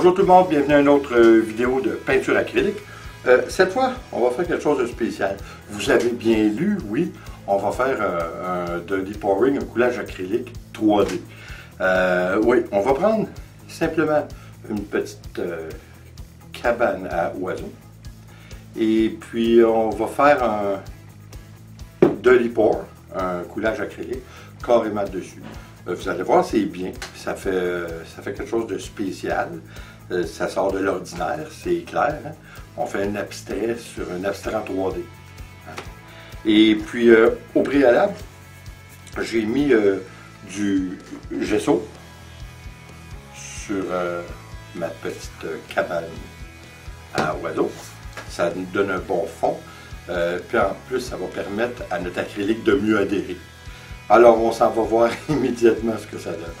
Bonjour tout le monde, bienvenue à une autre vidéo de peinture acrylique. Cette fois, on va faire quelque chose de spécial. Vous avez bien lu, oui, on va faire de l'e-pouring, un coulage acrylique 3D. Oui, on va prendre simplement une petite cabane à oiseaux. Et puis on va faire de l'e-pour, un coulage acrylique, carrément dessus. Vous allez voir, c'est bien. Ça fait quelque chose de spécial. Ça sort de l'ordinaire, c'est clair. Hein? On fait un abstrait sur un abstrait en 3D. Et puis, au préalable, j'ai mis du gesso sur ma petite cabane à oiseaux. Ça nous donne un bon fond. Puis en plus, ça va permettre à notre acrylique de mieux adhérer. Alors, on s'en va voir immédiatement ce que ça donne.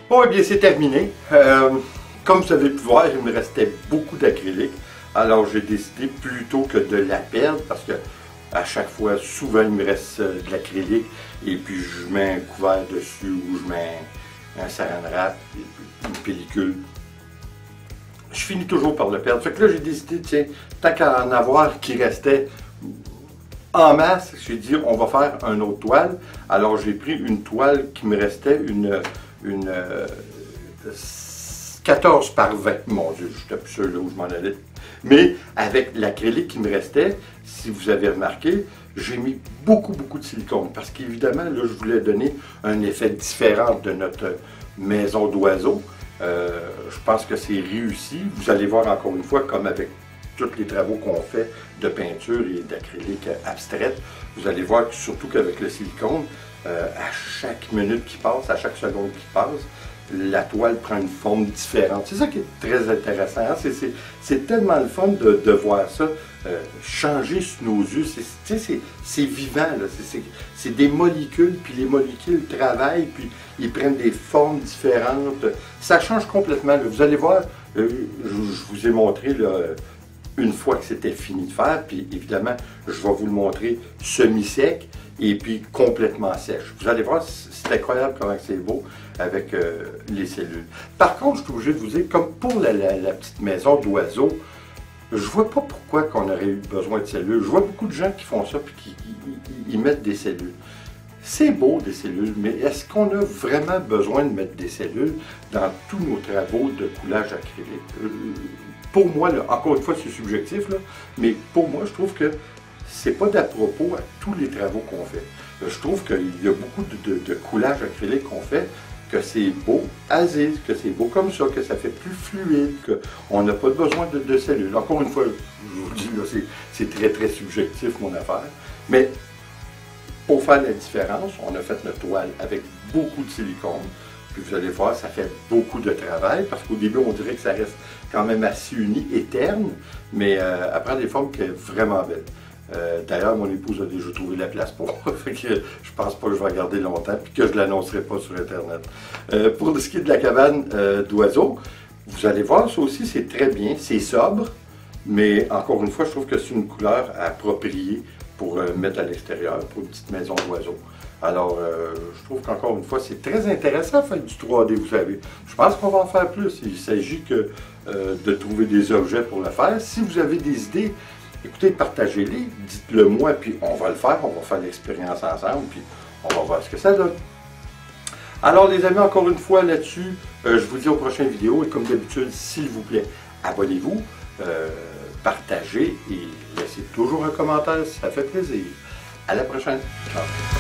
Bon, eh bien, c'est terminé. Comme vous avez pu voir, il me restait beaucoup d'acrylique. Alors, j'ai décidé plutôt que de la perdre, parce que à chaque fois, souvent, il me reste de l'acrylique, et puis je mets un couvert dessus, ou je mets un saran wrap, et puis une pellicule. Je finis toujours par le perdre. Fait que là, j'ai décidé, tiens, tant qu'à en avoir qui restait en masse, j'ai dit, on va faire une autre toile. Alors, j'ai pris une toile qui me restait, une 14 par 20. Mon Dieu, je n'étais plus sûr là où je m'en allais. Mais avec l'acrylique qui me restait, si vous avez remarqué, j'ai mis beaucoup de silicone. Parce qu'évidemment, là, je voulais donner un effet différent de notre maison d'oiseau. Je pense que c'est réussi. Vous allez voir encore une fois, comme avec tous les travaux qu'on fait de peinture et d'acrylique abstraite, vous allez voir que, surtout qu'avec le silicone, à chaque minute qui passe, à chaque seconde qui passe, la toile prend une forme différente. C'est ça qui est très intéressant. Hein? C'est tellement le fun de voir ça changer sous nos yeux. C'est vivant. C'est des molécules, puis les molécules travaillent, puis ils prennent des formes différentes. Ça change complètement. Là. Vous allez voir, je vous ai montré là, une fois que c'était fini de faire, puis évidemment, je vais vous le montrer semi-sec et puis complètement sèche. Vous allez voir, c'est incroyable comment c'est beau avec les cellules. Par contre, je suis obligé de vous dire, comme pour la petite maison d'oiseau, je vois pas pourquoi qu'on aurait eu besoin de cellules. Je vois beaucoup de gens qui font ça puis qui mettent des cellules. C'est beau des cellules, mais est-ce qu'on a vraiment besoin de mettre des cellules dans tous nos travaux de coulage acrylique? Pour moi, là, encore une fois, c'est subjectif, là, mais pour moi, je trouve que c'est pas d'à propos à tous les travaux qu'on fait. Je trouve qu'il y a beaucoup de coulage acrylique qu'on fait, que c'est beau, aziz, que c'est beau comme ça, que ça fait plus fluide, qu'on n'a pas besoin de cellules. Encore une fois, je vous dis, là, c'est très subjectif, mon affaire, mais pour faire la différence, on a fait notre toile avec beaucoup de silicone. Puis vous allez voir, ça fait beaucoup de travail, parce qu'au début, on dirait que ça reste quand même assez uni et terne, mais elle prend des formes qui sont vraiment belles. D'ailleurs, mon épouse a déjà trouvé la place pour. Fait que je pense pas que je vais garder longtemps, puis que je ne l'annoncerai pas sur Internet. Pour ce qui est de la cabane d'oiseaux, vous allez voir, ça aussi, c'est très bien, c'est sobre, mais encore une fois, je trouve que c'est une couleur appropriée pour mettre à l'extérieur, pour une petite maison d'oiseaux. Alors, je trouve qu'encore une fois, c'est très intéressant de faire du 3D, vous savez. Je pense qu'on va en faire plus. Il s'agit que de trouver des objets pour le faire. Si vous avez des idées, écoutez, partagez-les, dites-le moi, puis on va le faire, on va faire l'expérience ensemble, puis on va voir ce que ça donne. Alors, les amis, encore une fois là-dessus, je vous dis aux prochaines vidéos, et comme d'habitude, s'il vous plaît, abonnez-vous, partagez et laissez toujours un commentaire, ça fait plaisir. À la prochaine. Ciao.